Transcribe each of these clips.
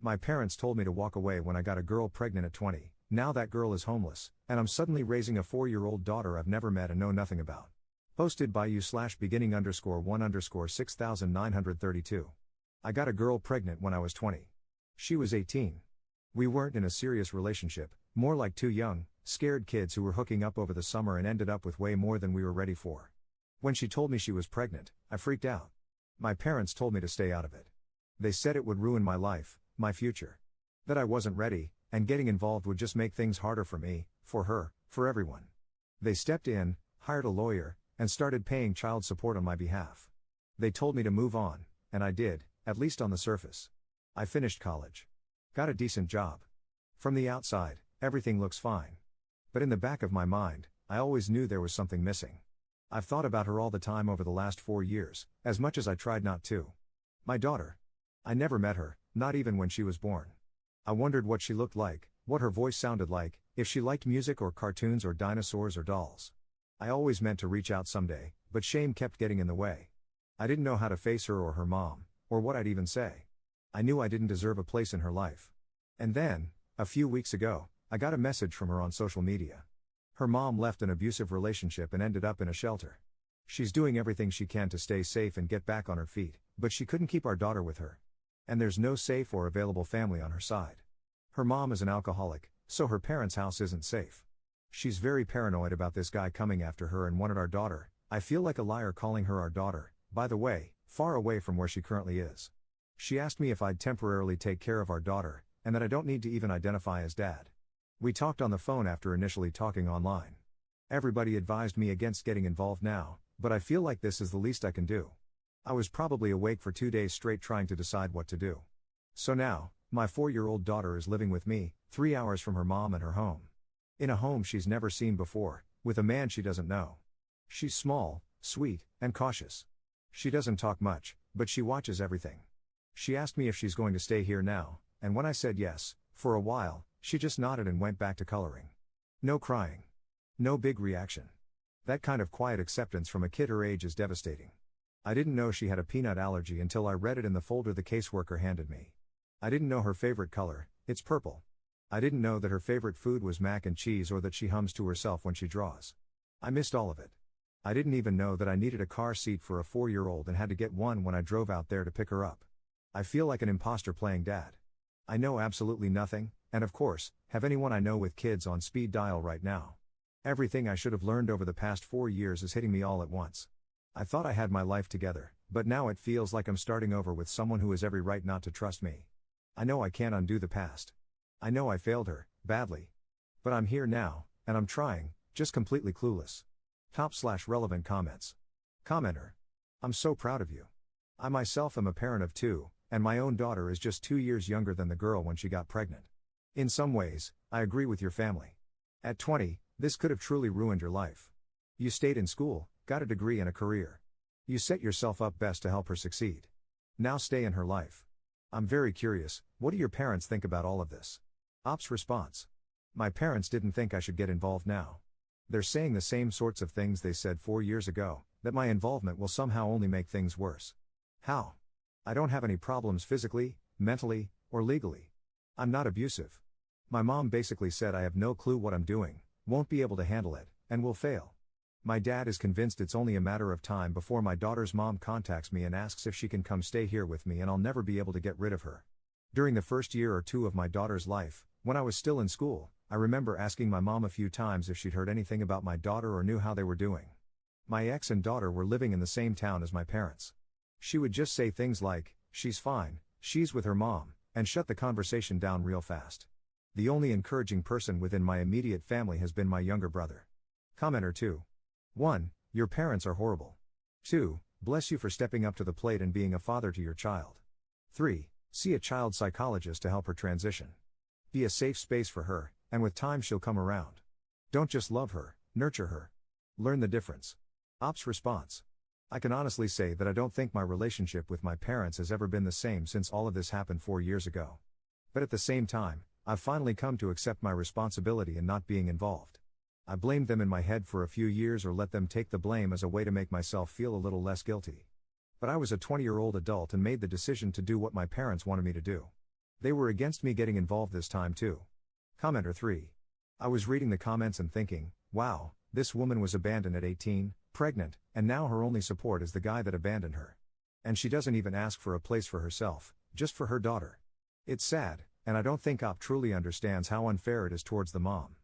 My parents told me to walk away when I got a girl pregnant at 20, now that girl is homeless, and I'm suddenly raising a 4-year-old daughter I've never met and know nothing about. Posted by you/beginning_1_6932. I got a girl pregnant when I was 20. She was 18. We weren't in a serious relationship, more like two young, scared kids who were hooking up over the summer and ended up with way more than we were ready for. When she told me she was pregnant, I freaked out. My parents told me to stay out of it. They said it would ruin my life, my future. That I wasn't ready, and getting involved would just make things harder for me, for her, for everyone. They stepped in, hired a lawyer, and started paying child support on my behalf. They told me to move on, and I did, at least on the surface. I finished college. Got a decent job. From the outside, everything looks fine. But in the back of my mind, I always knew there was something missing. I've thought about her all the time over the last 4 years, as much as I tried not to. My daughter. I never met her, not even when she was born. I wondered what she looked like, what her voice sounded like, if she liked music or cartoons or dinosaurs or dolls. I always meant to reach out someday, but shame kept getting in the way. I didn't know how to face her or her mom, or what I'd even say. I knew I didn't deserve a place in her life. And then, a few weeks ago, I got a message from her on social media. Her mom left an abusive relationship and ended up in a shelter. She's doing everything she can to stay safe and get back on her feet, but she couldn't keep our daughter with her. And there's no safe or available family on her side. Her mom is an alcoholic, so her parents' house isn't safe. She's very paranoid about this guy coming after her and wanted our daughter. I feel like a liar calling her our daughter, by the way, far away from where she currently is. She asked me if I'd temporarily take care of our daughter, and that I don't need to even identify as dad. We talked on the phone after initially talking online. Everybody advised me against getting involved now, but I feel like this is the least I can do. I was probably awake for 2 days straight trying to decide what to do. So now, my 4-year-old daughter is living with me, 3 hours from her mom and her home. In a home she's never seen before, with a man she doesn't know. She's small, sweet, and cautious. She doesn't talk much, but she watches everything. She asked me if she's going to stay here now, and when I said yes, for a while, she just nodded and went back to coloring. No crying. No big reaction. That kind of quiet acceptance from a kid her age is devastating. I didn't know she had a peanut allergy until I read it in the folder the caseworker handed me. I didn't know her favorite color, it's purple. I didn't know that her favorite food was mac and cheese or that she hums to herself when she draws. I missed all of it. I didn't even know that I needed a car seat for a 4-year-old and had to get one when I drove out there to pick her up. I feel like an imposter playing dad. I know absolutely nothing, and of course, have anyone I know with kids on speed dial right now. Everything I should have learned over the past 4 years is hitting me all at once. I thought I had my life together, but now it feels like I'm starting over with someone who has every right not to trust me. I know I can't undo the past. I know I failed her, badly. But I'm here now, and I'm trying, just completely clueless. Top/relevant comments. Commenter. I'm so proud of you. I myself am a parent of 2, and my own daughter is just 2 years younger than the girl when she got pregnant. In some ways, I agree with your family. At 20, this could have truly ruined your life. You stayed in school, got a degree and a career. You set yourself up best to help her succeed. Now stay in her life. I'm very curious, what do your parents think about all of this? Op's response. My parents didn't think I should get involved now. They're saying the same sorts of things they said 4 years ago, that my involvement will somehow only make things worse. How? I don't have any problems physically, mentally, or legally. I'm not abusive. My mom basically said I have no clue what I'm doing, won't be able to handle it, and will fail. My dad is convinced it's only a matter of time before my daughter's mom contacts me and asks if she can come stay here with me and I'll never be able to get rid of her. During the first year or 2 of my daughter's life, when I was still in school, I remember asking my mom a few times if she'd heard anything about my daughter or knew how they were doing. My ex and daughter were living in the same town as my parents. She would just say things like, "She's fine, she's with her mom," and shut the conversation down real fast. The only encouraging person within my immediate family has been my younger brother. Commenter 2. 1. Your parents are horrible. 2. Bless you for stepping up to the plate and being a father to your child. 3. See a child psychologist to help her transition. Be a safe space for her, and with time she'll come around. Don't just love her, nurture her. Learn the difference. Op's response. I can honestly say that I don't think my relationship with my parents has ever been the same since all of this happened 4 years ago. But at the same time, I've finally come to accept my responsibility in not being involved. I blamed them in my head for a few years or let them take the blame as a way to make myself feel a little less guilty. But I was a 20-year-old adult and made the decision to do what my parents wanted me to do. They were against me getting involved this time too. Commenter 3. I was reading the comments and thinking, wow, this woman was abandoned at 18, pregnant, and now her only support is the guy that abandoned her. And she doesn't even ask for a place for herself, just for her daughter. It's sad, and I don't think Op truly understands how unfair it is towards the mom.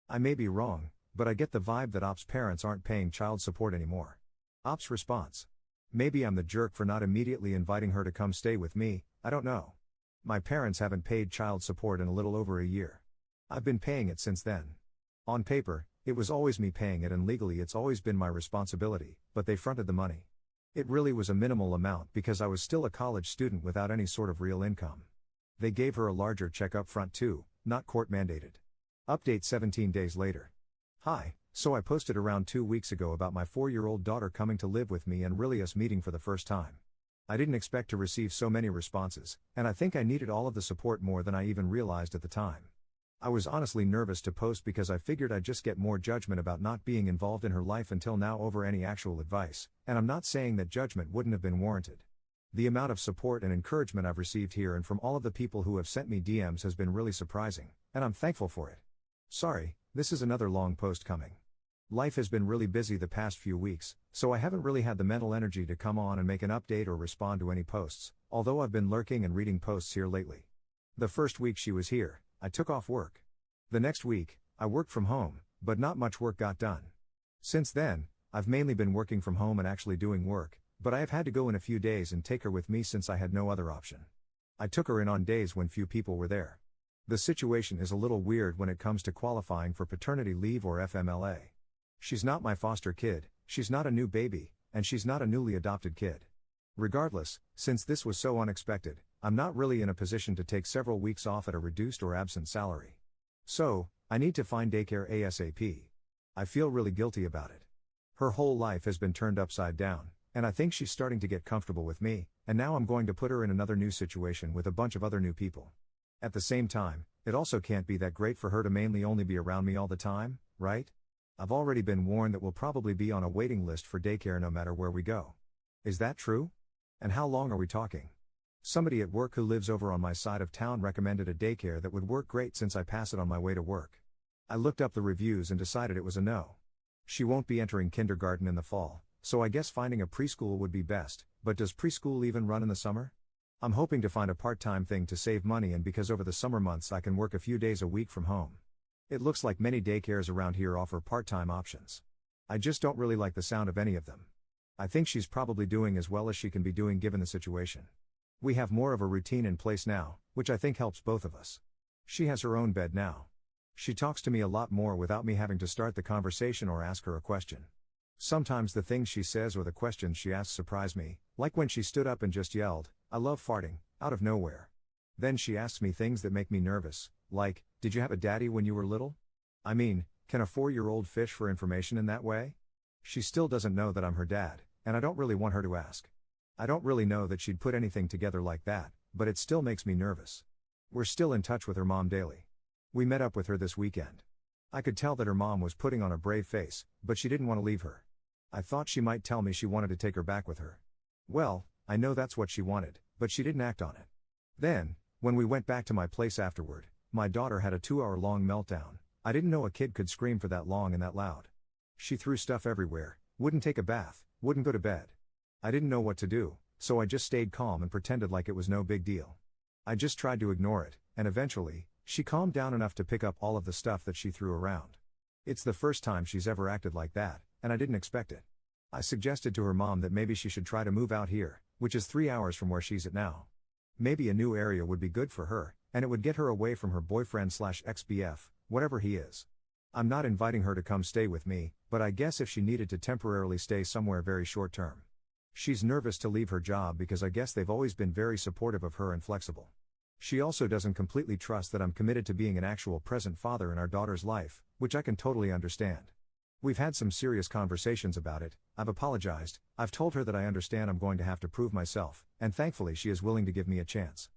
I may be wrong, but I get the vibe that Op's parents aren't paying child support anymore. Op's response. Maybe I'm the jerk for not immediately inviting her to come stay with me, I don't know. My parents haven't paid child support in a little over a year. I've been paying it since then. On paper, it was always me paying it and legally it's always been my responsibility, but they fronted the money. It really was a minimal amount because I was still a college student without any sort of real income. They gave her a larger check up front too, not court mandated. Update 17 days later. Hi, so I posted around 2 weeks ago about my 4-year-old daughter coming to live with me and really us meeting for the first time. I didn't expect to receive so many responses, and I think I needed all of the support more than I even realized at the time. I was honestly nervous to post because I figured I'd just get more judgment about not being involved in her life until now over any actual advice, and I'm not saying that judgment wouldn't have been warranted. The amount of support and encouragement I've received here and from all of the people who have sent me DMs has been really surprising, and I'm thankful for it. Sorry, this is another long post coming. Life has been really busy the past few weeks, so I haven't really had the mental energy to come on and make an update or respond to any posts, although I've been lurking and reading posts here lately. The first week she was here, I took off work. The next week, I worked from home, but not much work got done. Since then, I've mainly been working from home and actually doing work, but I have had to go in a few days and take her with me since I had no other option. I took her in on days when few people were there. The situation is a little weird when it comes to qualifying for paternity leave or FMLA. She's not my foster kid, she's not a new baby, and she's not a newly adopted kid. Regardless, since this was so unexpected, I'm not really in a position to take several weeks off at a reduced or absent salary. So, I need to find daycare ASAP. I feel really guilty about it. Her whole life has been turned upside down, and I think she's starting to get comfortable with me, and now I'm going to put her in another new situation with a bunch of other new people. At the same time, it also can't be that great for her to mainly only be around me all the time, right? I've already been warned that we'll probably be on a waiting list for daycare no matter where we go. Is that true? And how long are we talking? Somebody at work who lives over on my side of town recommended a daycare that would work great since I pass it on my way to work. I looked up the reviews and decided it was a no. She won't be entering kindergarten in the fall, so I guess finding a preschool would be best, but does preschool even run in the summer? I'm hoping to find a part-time thing to save money and because over the summer months I can work a few days a week from home. It looks like many daycares around here offer part-time options. I just don't really like the sound of any of them. I think she's probably doing as well as she can be doing given the situation. We have more of a routine in place now, which I think helps both of us. She has her own bed now. She talks to me a lot more without me having to start the conversation or ask her a question. Sometimes the things she says or the questions she asks surprise me, like when she stood up and just yelled, "I love farting," out of nowhere. Then she asks me things that make me nervous, like, "Did you have a daddy when you were little?" I mean, can a 4-year-old fish for information in that way? She still doesn't know that I'm her dad, and I don't really want her to ask. I don't really know that she'd put anything together like that, but it still makes me nervous. We're still in touch with her mom daily. We met up with her this weekend. I could tell that her mom was putting on a brave face, but she didn't want to leave her. I thought she might tell me she wanted to take her back with her. Well, I know that's what she wanted, but she didn't act on it. Then, when we went back to my place afterward, my daughter had a 2-hour-long meltdown. I didn't know a kid could scream for that long and that loud. She threw stuff everywhere, wouldn't take a bath, wouldn't go to bed. I didn't know what to do, so I just stayed calm and pretended like it was no big deal. I just tried to ignore it, and eventually, she calmed down enough to pick up all of the stuff that she threw around. It's the first time she's ever acted like that, and I didn't expect it. I suggested to her mom that maybe she should try to move out here, which is 3 hours from where she's at now. Maybe a new area would be good for her, and it would get her away from her boyfriend/ex-BF, whatever he is. I'm not inviting her to come stay with me, but I guess if she needed to temporarily stay somewhere very short term. She's nervous to leave her job because I guess they've always been very supportive of her and flexible. She also doesn't completely trust that I'm committed to being an actual present father in our daughter's life, which I can totally understand. We've had some serious conversations about it. I've apologized, I've told her that I understand I'm going to have to prove myself, and thankfully she is willing to give me a chance.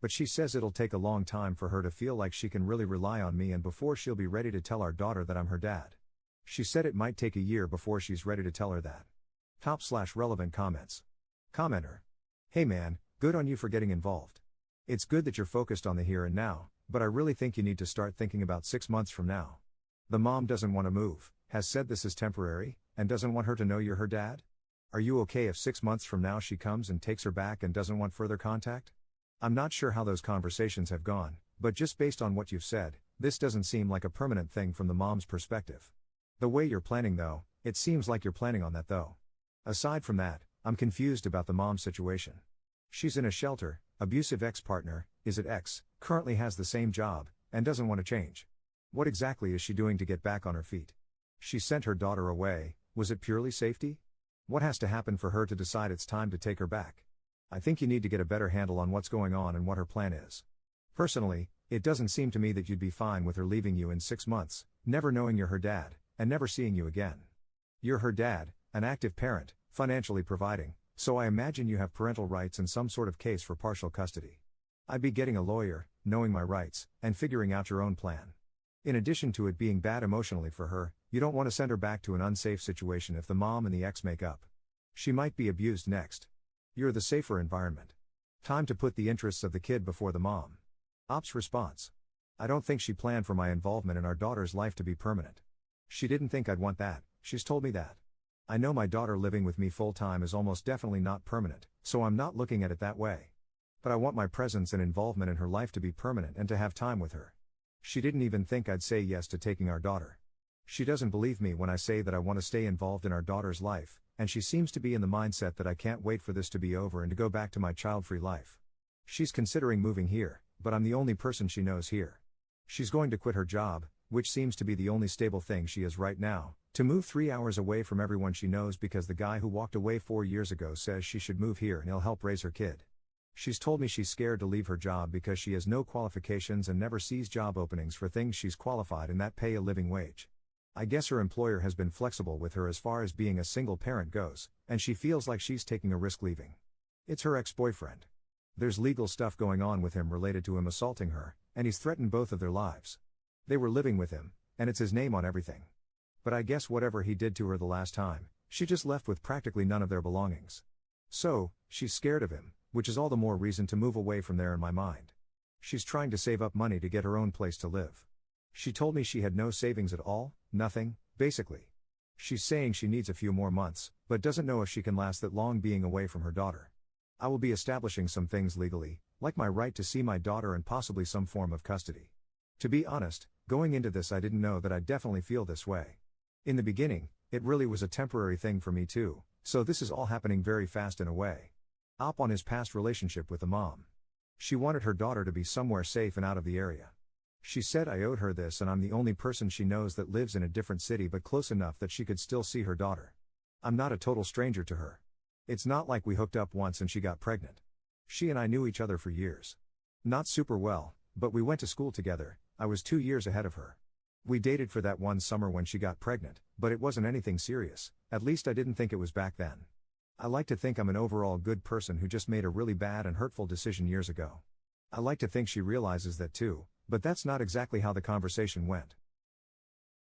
But she says it'll take a long time for her to feel like she can really rely on me and before she'll be ready to tell our daughter that I'm her dad. She said it might take a year before she's ready to tell her that. Top/relevant comments. Commenter. Hey man, good on you for getting involved. It's good that you're focused on the here and now, but I really think you need to start thinking about 6 months from now. The mom doesn't want to move, has said this is temporary, and doesn't want her to know you're her dad? Are you okay if 6 months from now she comes and takes her back and doesn't want further contact? I'm not sure how those conversations have gone, but just based on what you've said, this doesn't seem like a permanent thing from the mom's perspective. The way you're planning though, it seems like you're planning on that though. Aside from that, I'm confused about the mom's situation. She's in a shelter, abusive ex-partner, is it ex, currently has the same job, and doesn't want to change. What exactly is she doing to get back on her feet? She sent her daughter away, was it purely safety? What has to happen for her to decide it's time to take her back? I think you need to get a better handle on what's going on and what her plan is. Personally, it doesn't seem to me that you'd be fine with her leaving you in 6 months, never knowing you're her dad, and never seeing you again. You're her dad, an active parent, financially providing, so I imagine you have parental rights and some sort of case for partial custody. I'd be getting a lawyer, knowing my rights, and figuring out your own plan. In addition to it being bad emotionally for her, you don't want to send her back to an unsafe situation if the mom and the ex make up. She might be abused next. You're the safer environment. Time to put the interests of the kid before the mom. Ops response. I don't think she planned for my involvement in our daughter's life to be permanent. She didn't think I'd want that, she's told me that. I know my daughter living with me full-time is almost definitely not permanent, so I'm not looking at it that way. But I want my presence and involvement in her life to be permanent and to have time with her. She didn't even think I'd say yes to taking our daughter. She doesn't believe me when I say that I want to stay involved in our daughter's life, and she seems to be in the mindset that I can't wait for this to be over and to go back to my child-free life. She's considering moving here, but I'm the only person she knows here. She's going to quit her job, which seems to be the only stable thing she is right now, to move 3 hours away from everyone she knows because the guy who walked away 4 years ago says she should move here and he'll help raise her kid. She's told me she's scared to leave her job because she has no qualifications and never sees job openings for things she's qualified in that pay a living wage. I guess her employer has been flexible with her as far as being a single parent goes, and she feels like she's taking a risk leaving. It's her ex-boyfriend. There's legal stuff going on with him related to him assaulting her, and he's threatened both of their lives. They were living with him, and it's his name on everything. But I guess whatever he did to her the last time, she just left with practically none of their belongings. So, she's scared of him, which is all the more reason to move away from there in my mind. She's trying to save up money to get her own place to live. She told me she had no savings at all, nothing, basically. She's saying she needs a few more months, but doesn't know if she can last that long being away from her daughter. I will be establishing some things legally, like my right to see my daughter and possibly some form of custody. To be honest, going into this I didn't know that I'd definitely feel this way. In the beginning, it really was a temporary thing for me too, so this is all happening very fast in a way. Op on his past relationship with the mom. She wanted her daughter to be somewhere safe and out of the area. She said I owed her this and I'm the only person she knows that lives in a different city but close enough that she could still see her daughter. I'm not a total stranger to her. It's not like we hooked up once and she got pregnant. She and I knew each other for years. Not super well, but we went to school together. I was 2 years ahead of her. We dated for that one summer when she got pregnant, but it wasn't anything serious, at least I didn't think it was back then. I like to think I'm an overall good person who just made a really bad and hurtful decision years ago. I like to think she realizes that too, but that's not exactly how the conversation went.